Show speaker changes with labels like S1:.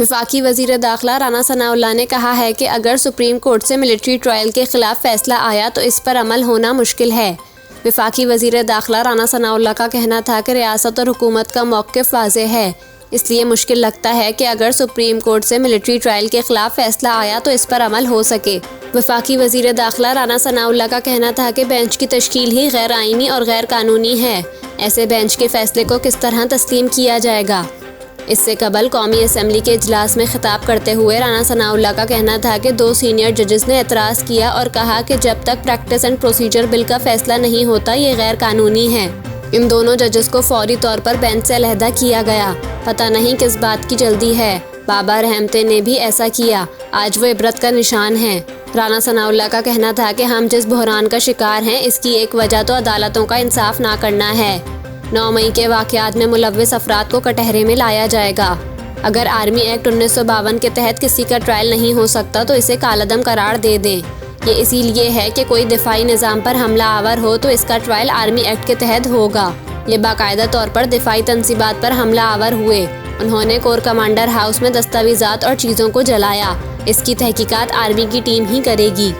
S1: वफाकी वज़ीर दाखिला राना सनाउल्लाह ने कहा है कि अगर सुप्रीम कोर्ट से मिलिट्री ट्रायल के खिलाफ फैसला आया तो इस पर अमल होना मुश्किल है। वफाकी वज़ीर दाखिला राना सनाउल्लाह का कहना था कि रियासत और हुकूमत का मौक़िफ़ वाज़ेह है, इसलिए मुश्किल लगता है कि अगर सुप्रीम कोर्ट से मिलिट्री ट्रायल के खिलाफ फैसला आया तो इस पर अमल हो सके। वफाकी वज़ीर दाखिला राना सनाउल्लाह का कहना था कि बेंच की तश्कील ही गैर आइनी और गैर कानूनी है। ऐसे बेंच के फैसले को किस तरह तस्लीम किया जाएगा। इससे कबल कौमी असम्बली के इजलास में खिताब करते हुए राना सनाउल्लाह का कहना था कि 2 सीनियर जजेस ने एतराज़ किया और कहा कि जब तक प्रैक्टिस एंड प्रोसीजर बिल का फैसला नहीं होता ये गैर कानूनी है। इन दोनों जजेस को फौरी तौर पर बेंच से अलहदा किया गया। पता नहीं किस बात की जल्दी है। बाबा रहमते ने भी ऐसा किया, आज वो इबरत का निशान है। राना सनाउल्लाह का कहना था कि हम जिस बहरान का शिकार हैं इसकी एक वजह तो अदालतों का इंसाफ ना करना है। 9 मई के वाक़यात में मुलव्विस अफराद को कटहरे में लाया जाएगा। अगर आर्मी एक्ट 1952 के तहत किसी का ट्रायल नहीं हो सकता तो इसे कालअदम करार दे दें। ये इसीलिए है कि कोई दिफाई निज़ाम पर हमला आवर हो तो इसका ट्रायल आर्मी एक्ट के तहत होगा। ये बाकायदा तौर पर दिफाई तनसीबात पर हमला आवर हुए। उन्होंने कोर कमांडर हाउस में दस्तावेज़ात और चीज़ों को जलाया। इसकी तहकीकात आर्मी की टीम ही करेगी।